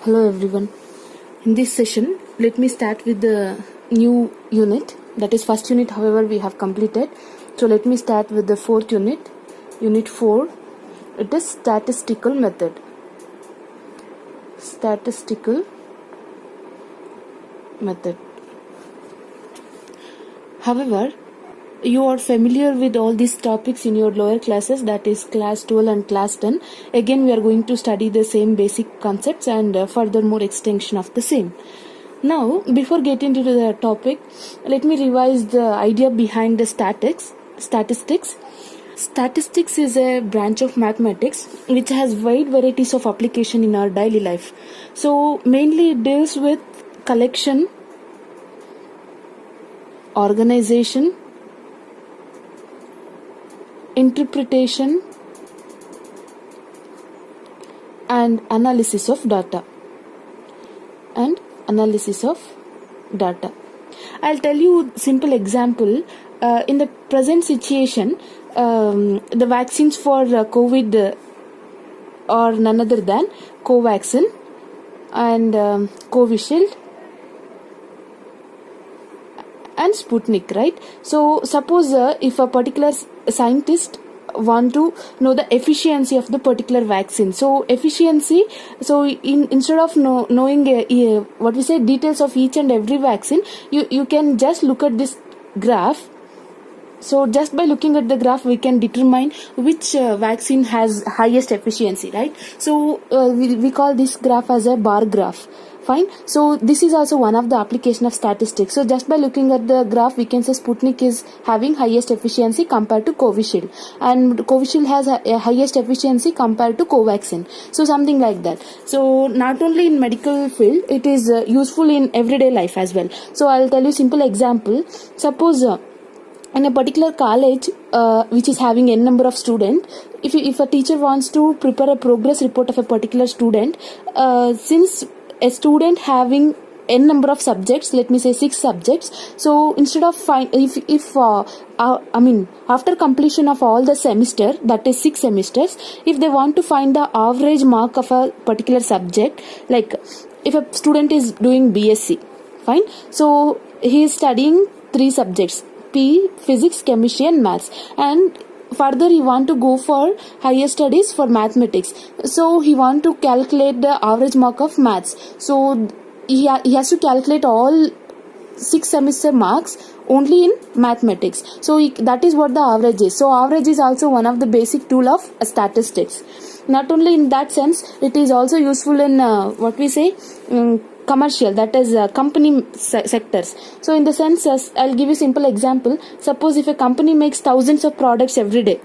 Hello everyone. In this session, let me start with the new unit. That is first unit, however, we have completed. So let me start with the fourth unit. Unit 4. It is statistical method. Statistical method. However, you are familiar with all these topics in your lower classes, that is class 12 and class 10. Again, we are going to study the same basic concepts and furthermore extension of the same. Now, before getting into the topic, let me revise the idea behind the statistics. Statistics is a branch of mathematics which has wide varieties of application in our daily life. So, mainly it deals with collection, organization, interpretation and analysis of data. I'll tell you simple example. In the present situation, the vaccines for COVID are none other than Covaxin and Covishield and Sputnik, right? So suppose if a particular scientist want to know the efficiency of the particular vaccine, so efficiency, so instead of knowing what we say details of each and every vaccine, you can just look at this graph. So just by looking at the graph, we can determine which vaccine has highest efficiency, right? So we call this graph as a bar graph. Fine. So this is also one of the application of statistics. So just by looking at the graph, we can say Sputnik is having highest efficiency compared to Covishield, and Covishield has a highest efficiency compared to Covaxin. So something like that. So not only in medical field, it is useful in everyday life as well. So I'll tell you simple example. Suppose in a particular college which is having n number of students, if a teacher wants to prepare a progress report of a particular student, since a student having n number of subjects, let me say 6 subjects, so instead of after completion of all the semester, that is 6 semesters, if they want to find the average mark of a particular subject, like if a student is doing BSc, fine, so he is studying 3 subjects, PE, physics, chemistry and maths, and further he want to go for higher studies for mathematics, so he want to calculate the average mark of maths, so he has to calculate all 6 semester marks only in mathematics. So that is what the average is. So average is also one of the basic tool of statistics. Not only in that sense, it is also useful in what we say commercial, that is company sectors. So in the sense, I'll give you simple example. Suppose if a company makes thousands of products every day,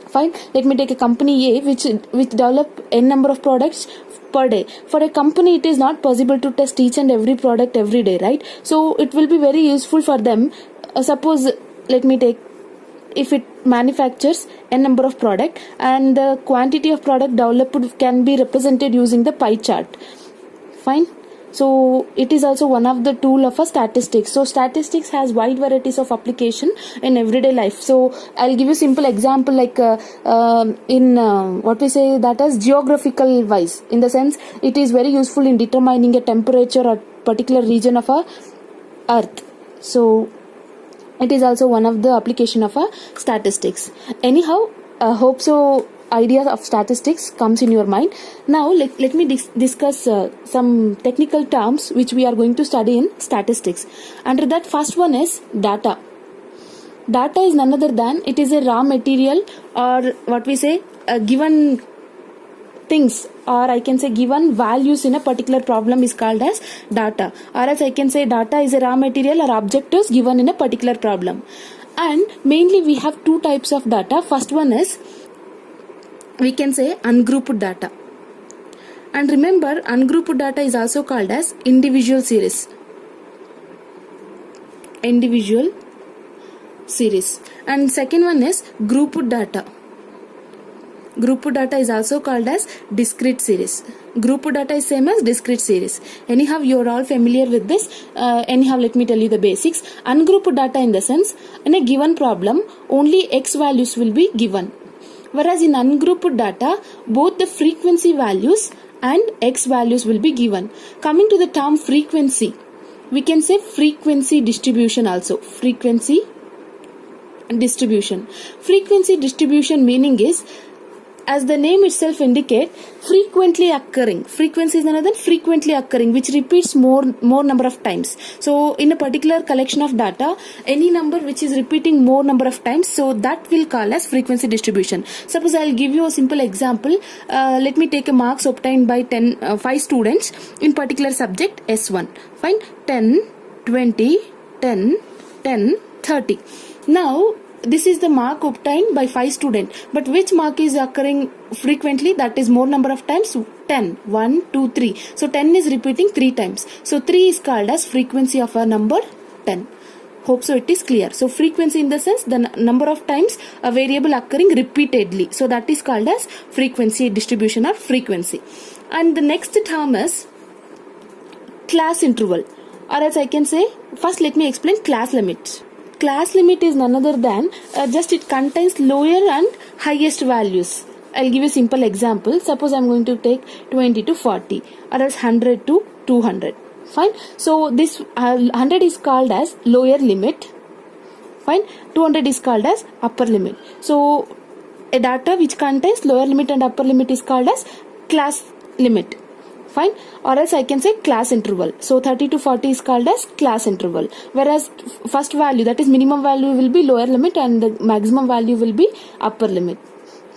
fine, let me take a company A which develop n number of products per day. For a company, it is not possible to test each and every product every day, right? So it will be very useful for them. Suppose let me take, if it manufactures n number of product and the quantity of product developed can be represented using the pie chart, fine. So it is also one of the tool of a statistics. So statistics has wide varieties of application in everyday life. So I'll give you simple example, like in what we say that as geographical wise, in the sense it is very useful in determining a temperature or particular region of a earth. So it is also one of the application of a statistics. Anyhow, hope so idea of statistics comes in your mind. Now let me discuss some technical terms which we are going to study in statistics. Under that, first one is data. Data is none other than, it is a raw material, or what we say given things, or I can say given values in a particular problem is called as data, or else I can say data is a raw material or objectives given in a particular problem. And mainly we have 2 types of data. First one is, we can say ungrouped data, and remember ungrouped data is also called as individual series. And second one is grouped data. Grouped data is also called as discrete series. Grouped data is same as discrete series. Anyhow, you are all familiar with this. Anyhow, let me tell you the basics. Ungrouped data in the sense, in a given problem only x values will be given, whereas in ungrouped data both the frequency values and x values will be given. Coming to the term frequency, we can say frequency distribution also. Frequency distribution meaning is, as the name itself indicate, frequently occurring. Frequency is another frequently occurring, which repeats more number of times. So in a particular collection of data, any number which is repeating more number of times, so that will call as frequency distribution. Suppose I'll give you a simple example. Let me take a marks obtained by 5 students in particular subject S1. Fine. 10, 20, 10, 10, 30. Now this is the mark obtained by 5 students, but which mark is occurring frequently, that is more number of times? 10. 1, 2, 3. So 10 is repeating 3 times. So 3 is called as frequency of a number 10. Hope so it is clear. So frequency in the sense the number of times a variable occurring repeatedly. So that is called as frequency distribution or frequency. And the next term is class interval, or as I can say, first let me explain class limit. Class limit is none other than just it contains lower and highest values. I'll give you a simple example. Suppose I'm going to take 20 to 40 or else 100 to 200. Fine. So this 100 is called as lower limit. Fine. 200 is called as upper limit. So a data which contains lower limit and upper limit is called as class limit. Fine. Or else I can say class interval. So 30 to 40 is called as class interval. Whereas first value, that is minimum value, will be lower limit and the maximum value will be upper limit.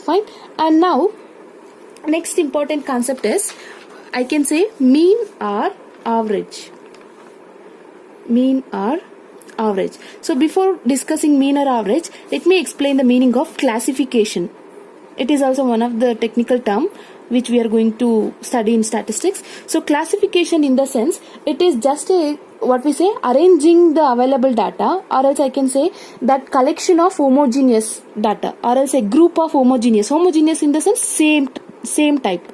Fine. And now next important concept is, I can say mean or average. Mean or average. So before discussing mean or average, let me explain the meaning of classification. It is also one of the technical term which we are going to study in statistics. So classification in the sense, it is just a, what we say, arranging the available data, or else I can say that collection of homogeneous data, or else a group of homogeneous in the sense same type.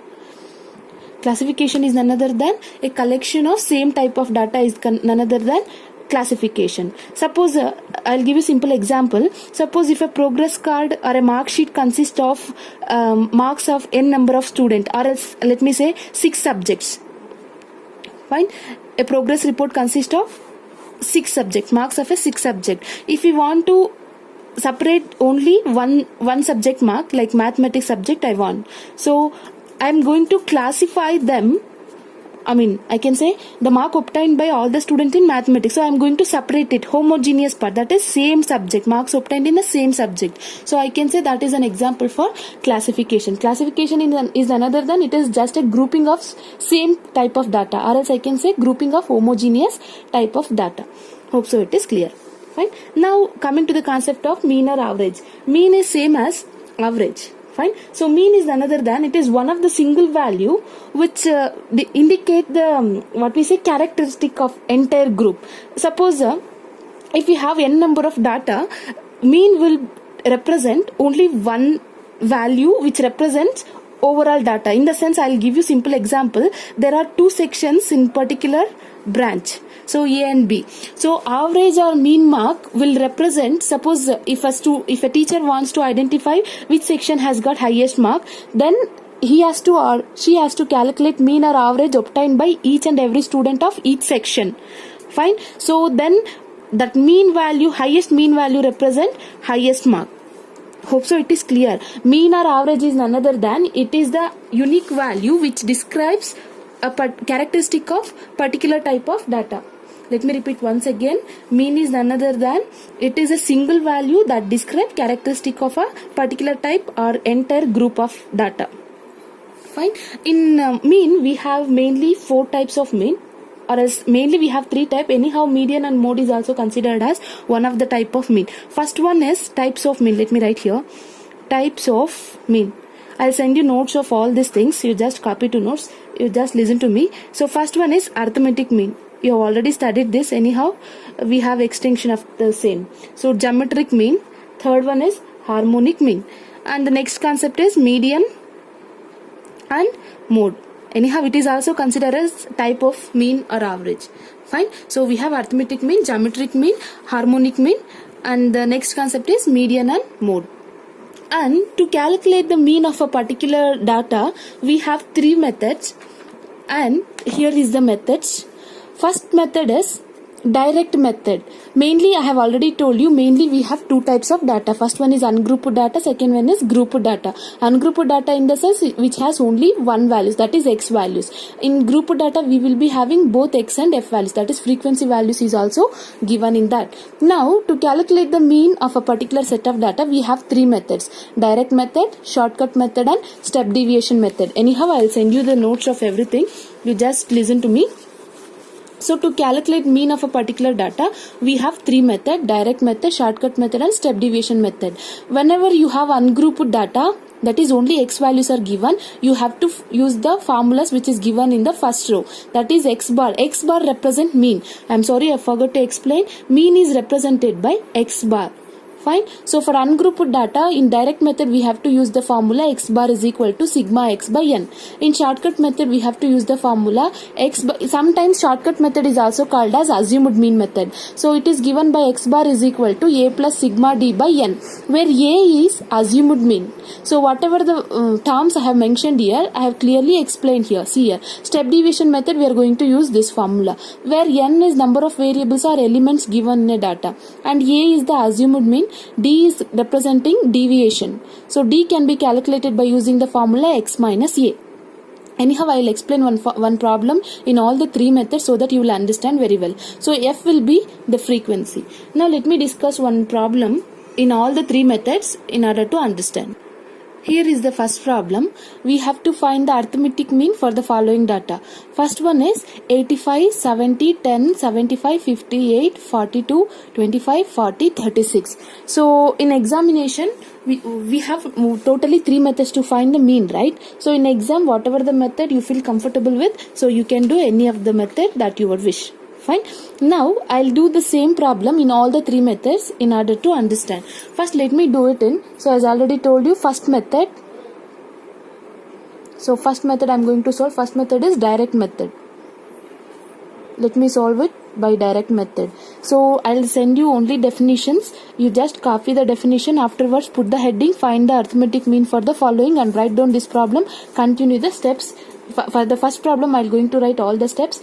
Classification is none other than a collection of same type of data is none other than classification. Suppose I'll give you a simple example. Suppose if a progress card or a mark sheet consists of marks of n number of students, or else let me say 6 subjects. Fine. A progress report consists of 6 subjects, marks of a 6 subject. If we want to separate only one subject mark, like mathematics subject I want, so I'm going to classify them. I can say the mark obtained by all the students in mathematics. So I'm going to separate it, homogeneous part, that is same subject, marks obtained in the same subject. So I can say that is an example for classification. Classification is another than, it is just a grouping of same type of data, or else I can say grouping of homogeneous type of data. Hope so it is clear. Fine. Now coming to the concept of mean or average. Mean is same as average. Fine. So mean is another than, it is one of the single value which indicate the what we say characteristic of entire group. Suppose if we have n number of data, mean will represent only one value which represents overall data. In the sense, I'll give you simple example. There are 2 sections in particular branch. So A and B. So average or mean mark will represent, suppose if a teacher wants to identify which section has got highest mark, then he has to or she has to calculate mean or average obtained by each and every student of each section. Fine. So then that mean value, highest mean value represent highest mark. Hope so it is clear. Mean or average is none other than, it is the unique value which describes a characteristic of particular type of data. Let me repeat once again. Mean is none other than, it is a single value that describes characteristic of a particular type or entire group of data. Fine. In mean, we have mainly 4 types of mean, or else mainly we have 3 types. Anyhow, median and mode is also considered as one of the type of mean. First one is types of mean. Let me write here. Types of mean. I'll send you notes of all these things. You just copy to notes. You just listen to me. So first one is arithmetic mean. You have already studied this. Anyhow, we have extension of the same. So geometric mean. Third one is harmonic mean. And the next concept is median and mode. Anyhow, it is also considered as type of mean or average. Fine. So we have arithmetic mean, geometric mean, harmonic mean, and the next concept is median and mode. And to calculate the mean of a particular data, we have three methods, and here is the methods. First method is direct method. Mainly, I have already told you, mainly we have two types of data. First one is ungrouped data, second one is grouped data. Ungrouped data in the sense which has only one values, that is x values. In grouped data, we will be having both x and f values, that is frequency values is also given in that. Now, to calculate the mean of a particular set of data, we have three methods: direct method, shortcut method, and step deviation method. Anyhow, I will send you the notes of everything. You just listen to me. So to calculate mean of a particular data, we have three methods: direct method, shortcut method, and step deviation method. Whenever you have ungrouped data, that is only x values are given, you have to use the formulas which is given in the first row, that is x bar. X bar represent mean. I am sorry, I forgot to explain. Mean is represented by x bar. Fine. So for ungrouped data, in direct method we have to use the formula x bar is equal to sigma x by n. In shortcut method we have to use the formula x bar. Sometimes shortcut method is also called as assumed mean method. So it is given by x bar is equal to a plus sigma d by n, where a is assumed mean. So whatever the terms I have mentioned here, I have clearly explained here. See here, step deviation method we are going to use this formula, where n is number of variables or elements given in a data, and a is the assumed mean, d is representing deviation. So d can be calculated by using the formula x minus a. Anyhow, I will explain one problem in all the three methods so that you will understand very well. So f will be the frequency. Now let me discuss one problem in all the three methods in order to understand. Here is the first problem. We have to find the arithmetic mean for the following data. First one is 85, 70, 10, 75, 58, 42, 25, 40, 36. So in examination, we have totally three methods to find the mean, right? So in exam, whatever the method you feel comfortable with, so you can do any of the method that you would wish. Fine. Now I'll do the same problem in all the three methods in order to understand. First let me do it in. So as I already told you, first method. So first method I'm going to solve. First method is direct method. Let me solve it by direct method. So I'll send you only definitions. You just copy the definition. Afterwards put the heading, find the arithmetic mean for the following, and write down this problem. Continue the steps. For the first problem I'm going to write all the steps.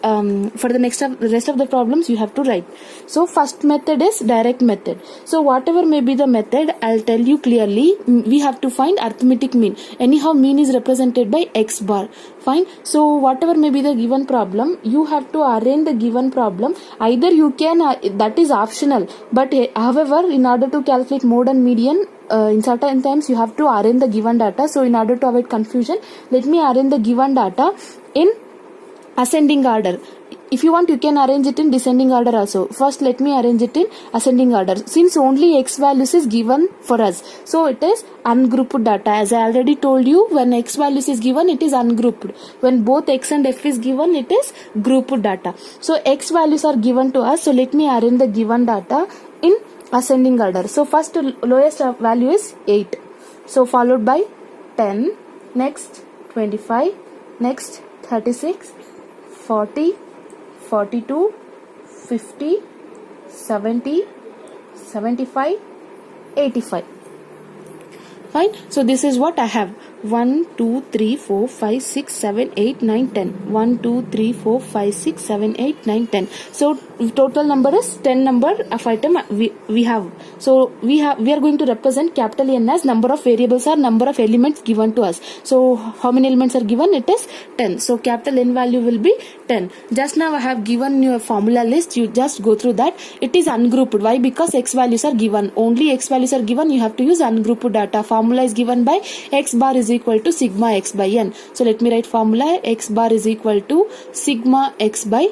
For the rest of the problems you have to write. So first method is direct method. So whatever may be the method, I'll tell you clearly, we have to find arithmetic mean. Anyhow, mean is represented by x bar. Fine. So whatever may be the given problem, you have to arrange the given problem. Either you can, that is optional, but however, in order to calculate mode and median, in certain times you have to arrange the given data. So in order to avoid confusion, let me arrange the given data in ascending order. If you want, you can arrange it in descending order also. First let me arrange it in ascending order, since only x values is given for us. So it is ungrouped data. As I already told you, when x values is given, it is ungrouped. When both x and f is given, it is grouped data. So x values are given to us. So let me arrange the given data in ascending order. So first lowest value is 8. So followed by 10, next 25, next 36, 40, 42, 50, 70, 75, 85. Fine. So this is what I have. 1, 2, 3, 4, 5, 6, 7, 8, 9, 10. 1, 2, 3, 4, 5, 6, 7, 8, 9, 10. So total number is 10 number of item we have. So we are going to represent capital N as number of variables or number of elements given to us. So how many elements are given? It is 10. So capital N value will be 10. Just now I have given you a formula list. You just go through that. It is ungrouped. Why? Because x values are given. Only x values are given. You have to use ungrouped data. Formula is given by x bar is equal to sigma x by n. So let me write formula. X bar is equal to sigma x by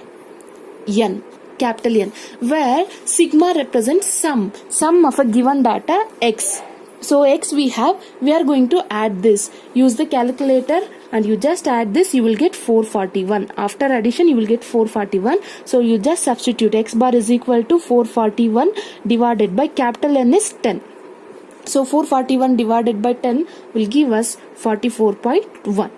n, capital N, where sigma represents sum of a given data x. So x we have, we are going to add this. Use the calculator and you just add this, you will get 441. After addition you will get 441. So you just substitute x bar is equal to 441 divided by capital N is 10. So 441 divided by 10 will give us 44.1.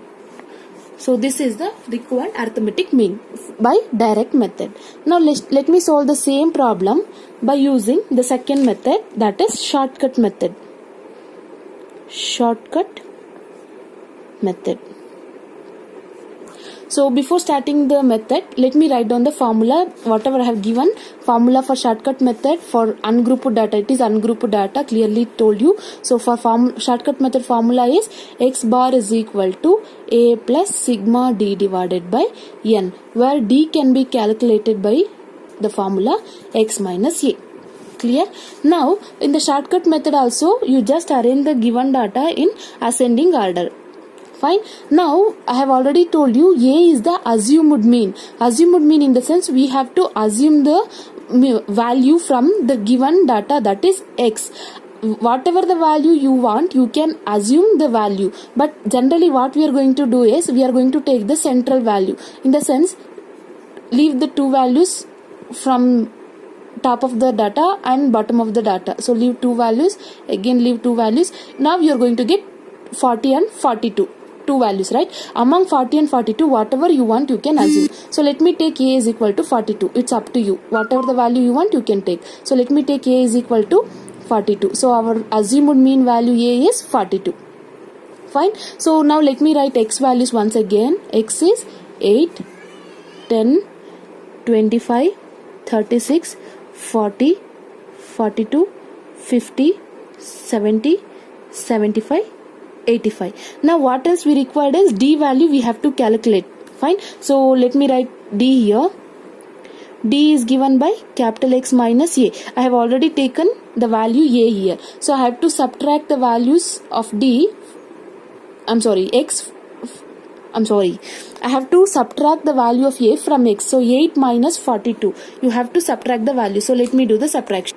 So this is the required arithmetic mean by direct method. Now let me solve the same problem by using the second method, that is shortcut method. shortcut method. So before starting the method, let me write down the formula, whatever I have given. Formula for shortcut method for ungrouped data, it is ungrouped data, clearly told you. So for shortcut method formula is x bar is equal to a plus sigma d divided by n, where d can be calculated by the formula x minus a. Clear? Now in the shortcut method also, you just arrange the given data in ascending order. Fine. Now I have already told you A is the assumed mean. Assumed mean in the sense we have to assume the value from the given data, that is x. Whatever the value you want, you can assume the value. But generally what we are going to do is we are going to take the central value. In the sense, leave the two values from top of the data and bottom of the data. So leave two values, again leave two values. Now you are going to get 40 and 42. Two values, right? Among 40 and 42, whatever you want, you can assume. So let me take a is equal to 42. It's up to you. Whatever the value you want, you can take. So let me take a is equal to 42. So our assumed mean value a is 42. Fine. So now let me write x values once again. X is 8, 10, 25, 36, 40, 42, 50, 70, 75, 85. Now what else we required is d value we have to calculate. Fine. So let me write d here. D is given by capital X minus a. I have already taken the value a here. So I have to subtract the values of d. X. I have to subtract the value of a from x. So 8 minus 42. You have to subtract the value. So let me do the subtraction.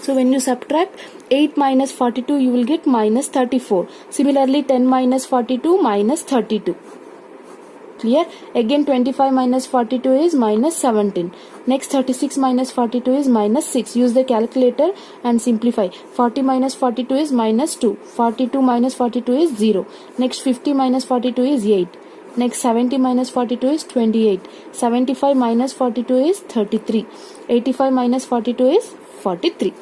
So when you subtract 8 minus 42, you will get minus 34. Similarly, 10 minus 42 minus 32. Clear? Again 25 minus 42 is minus 17. Next 36 minus 42 is minus 6. Use the calculator and simplify. 40 minus 42 is minus 2. 42 minus 42 is 0. Next 50 minus 42 is 8. Next 70 minus 42 is 28. 75 minus 42 is 33. 85 minus 42 is 43.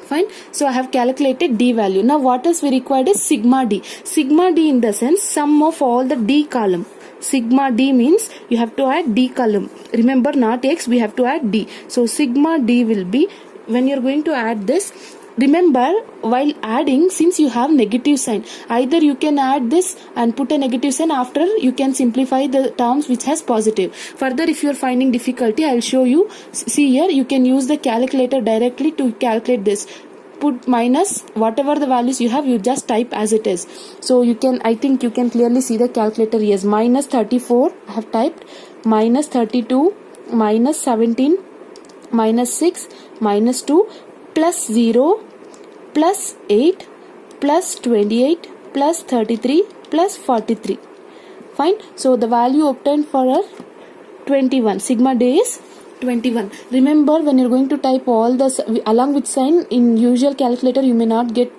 Fine. So I have calculated d value. Now what else we required is sigma d. Sigma d in the sense sum of all the d column. Sigma d means you have to add d column. Remember, not x, we have to add d. So sigma d will be, when you are going to add this, remember while adding, since you have negative sign, either you can add this and put a negative sign, after you can simplify the terms which has positive. Further, if you are finding difficulty, I will show you. See here, you can use the calculator directly to calculate this. Put minus whatever the values you have, you just type as it is. So you can, I think you can clearly see the calculator. Yes, minus 34 I have typed, minus 32, minus 17, minus 6, minus 2, plus 0, plus 8, plus 28, plus 33, plus 43. Fine. So the value obtained for our 21. Sigma d is 21. Remember, when you're going to type all the along with sign in usual calculator, you may not get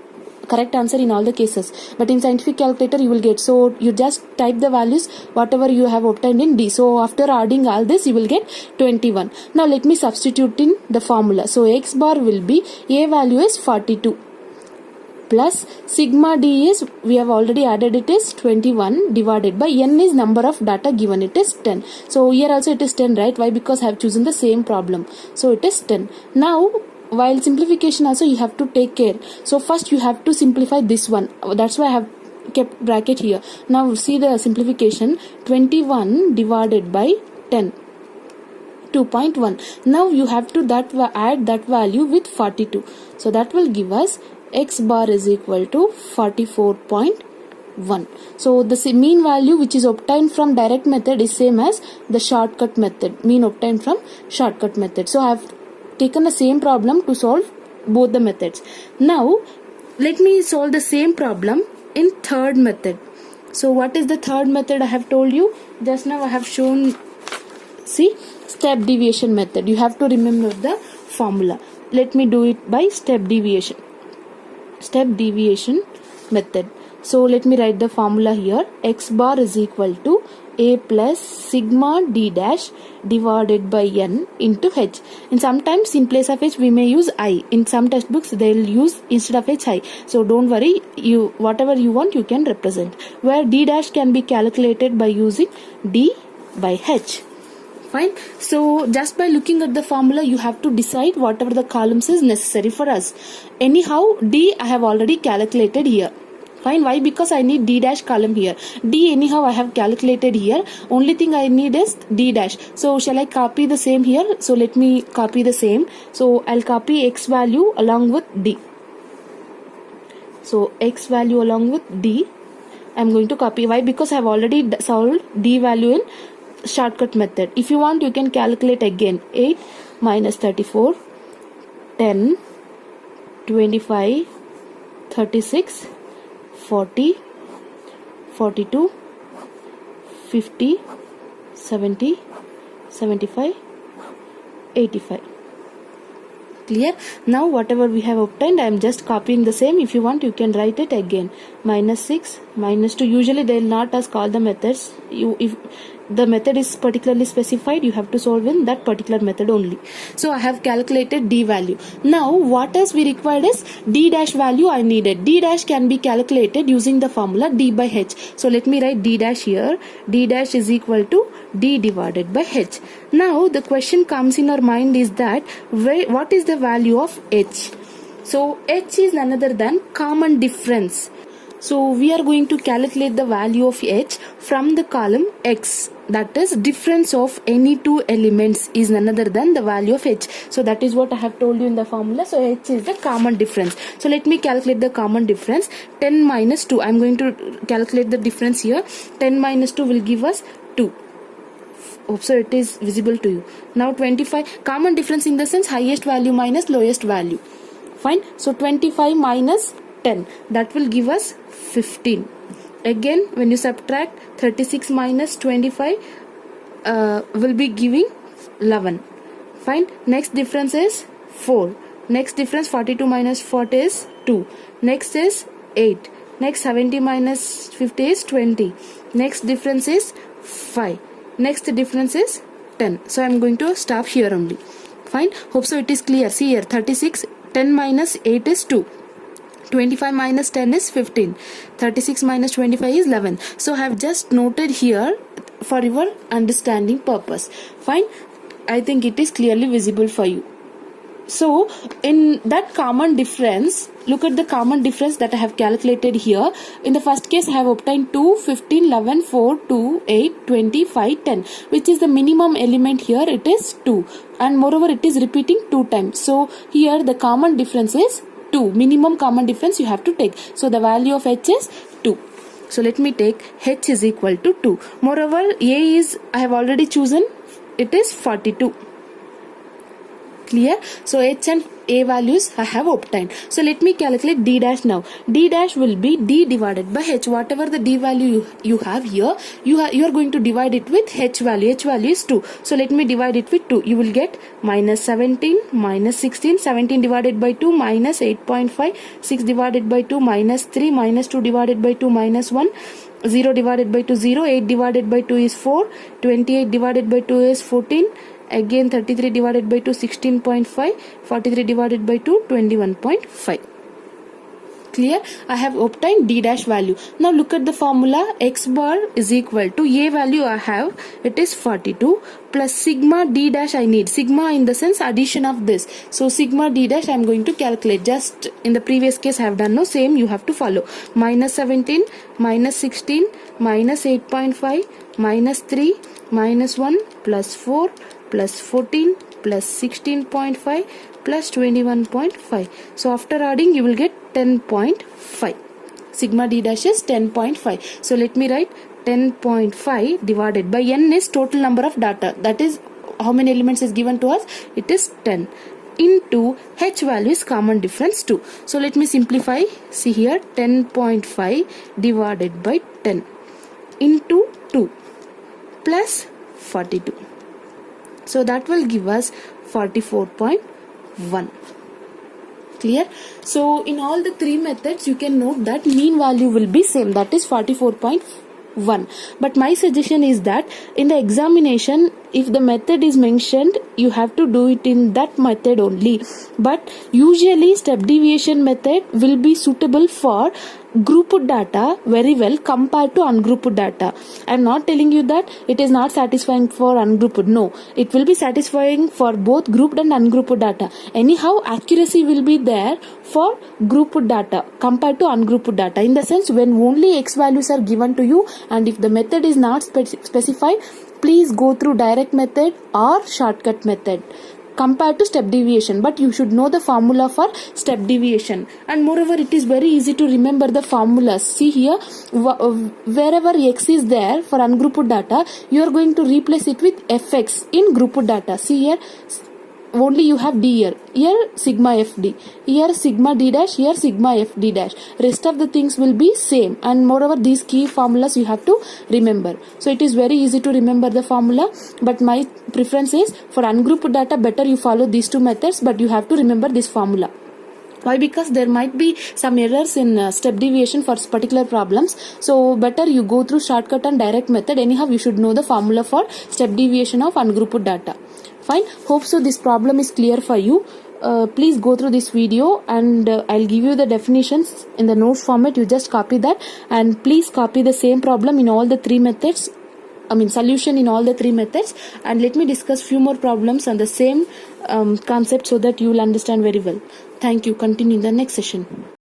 correct answer in all the cases, but in scientific calculator you will get. So you just type the values whatever you have obtained in d. So after adding all this, you will get 21. Now let me substitute in the formula. So x bar will be, a value is 42 plus sigma d is, we have already added, it is 21 divided by n is number of data given, it is 10. So here also it is 10, right? Why? Because I have chosen the same problem. So it is 10. Now while simplification also you have to take care. So first you have to simplify this one. That's why I have kept bracket here. Now see the simplification. 21 divided by 10. 2.1. Now you have to add that value with 42. So that will give us x bar is equal to 44.1. So the mean value which is obtained from direct method is same as the shortcut method. Mean obtained from shortcut method. So I have taken the same problem to solve both the methods. Now let me solve the same problem in third method. So what is the third method? I have told you just now. I have shown, see, step deviation method. You have to remember the formula. Let me do it by step deviation. Step deviation method. So let me write the formula here. X bar is equal to a plus sigma d dash divided by n into h. And sometimes in place of h we may use I. In some textbooks they will use instead of h I. So don't worry, you whatever you want you can represent. Where d dash can be calculated by using d by h. Fine. So just by looking at the formula you have to decide whatever the columns is necessary for us. Anyhow d I have already calculated here. Fine. Why? Because I need d dash column here. D anyhow I have calculated here. Only thing I need is d dash. So shall I copy the same here? So let me copy the same. So I'll copy x value along with d. So x value along with d I'm going to copy. Why? Because I have already solved d value in shortcut method. If you want you can calculate again. 8 minus 34, 10, 25, 36, 40, 42, 50, 70, 75, 85. Clear? Now whatever we have obtained I am just copying the same. If you want you can write it again. Minus 6, minus 2. Usually they will not ask all the methods. If the method is particularly specified you have to solve in that particular method only. So I have calculated d value. Now what else we required is d dash value I needed. D dash can be calculated using the formula d by h. So let me write d dash here. D dash is equal to d divided by h. Now the question comes in our mind is that what is the value of h? So h is none other than common difference. So we are going to calculate the value of h from the column x. That is difference of any two elements is none other than the value of h. So that is what I have told you in the formula. So h is the common difference. So let me calculate the common difference. 10 minus 2. I am going to calculate the difference here. 10 minus 2 will give us 2. So it is visible to you. Now 25. Common difference in the sense highest value minus lowest value. Fine. So 25 minus 10. That will give us 15. Again when you subtract 36 minus 25 will be giving 11. Fine. Next difference is 4. Next difference 42 minus 40 is 2. Next is 8. Next 70 minus 50 is 20. Next difference is 5. Next difference is 10. So I am going to stop here only. Fine. Hope so it is clear. See here 36. 10 minus 8 is 2. 25 minus 10 is 15. 36 minus 25 is 11. So I have just noted here for your understanding purpose. Fine. I think it is clearly visible for you. So in that common difference, look at the common difference that I have calculated here. In the first case I have obtained 2, 15, 11, 4, 2, 8, 20, 5, 10. Which is the minimum element here? It is 2. And moreover it is repeating 2 times. So here the common difference is 2. Minimum common difference you have to take. So the value of h is 2. So let me take h is equal to 2. Moreover a is I have already chosen. It is 42. Clear? So h and a values I have obtained. So let me calculate d dash now. D dash will be d divided by h. Whatever the d value you have here, you are going to divide it with h value. H value is 2. So let me divide it with 2. You will get minus 17, minus 16. 17 divided by 2 minus 8.5. 6 divided by 2 minus 3. Minus 2 divided by 2 minus 1. 0 divided by 2 0. 8 divided by 2 is 4. 28 divided by 2 is 14. Again 33 divided by 2 16.5. 43 divided by 2 21.5. Clear? I have obtained d dash value. Now look at the formula. X bar is equal to a value I have. It is 42 plus sigma d dash I need. Sigma in the sense addition of this. So sigma d dash I am going to calculate. Just in the previous case I have done no same. You have to follow. Minus 17, minus 16, minus 8.5, minus 3, minus 1, plus 4, plus 14, plus 16.5, plus 21.5. So after adding you will get 10.5. Sigma d dash is 10.5. So let me write 10.5 divided by n is total number of data. That is how many elements is given to us? It is 10. Into h value is common difference 2. So let me simplify. See here 10.5 divided by 10 into 2 plus 42. So that will give us 44.1. Clear? So in all the three methods you can note that mean value will be same, that is 44.1. But my suggestion is that in the examination, if the method is mentioned, you have to do it in that method only. But usually step deviation method will be suitable for grouped data very well compared to ungrouped data. I am not telling you that it is not satisfying for ungrouped. No, it will be satisfying for both grouped and ungrouped data. Anyhow, accuracy will be there for grouped data compared to ungrouped data, in the sense when only x values are given to you, and if the method is not specified, please go through direct method or shortcut method compared to step deviation. But you should know the formula for step deviation, and moreover it is very easy to remember the formulas. See here, wherever x is there for ungrouped data, you are going to replace it with fx in grouped data. See here, only you have d here sigma fd, here sigma d dash, here sigma fd dash. Rest of the things will be same, and moreover these key formulas you have to remember. So it is very easy to remember the formula, but my preference is for ungrouped data better you follow these two methods, but you have to remember this formula. Why? Because there might be some errors in step deviation for particular problems. So better you go through shortcut and direct method. Anyhow, you should know the formula for step deviation of ungrouped data. Fine. Hope so this problem is clear for you. Please go through this video, and I'll give you the definitions in the notes format. You just copy that, and please copy the same problem in all the three methods. Solution in all the three methods, and let me discuss few more problems on the same concept so that you will understand very well. Thank you. Continue in the next session.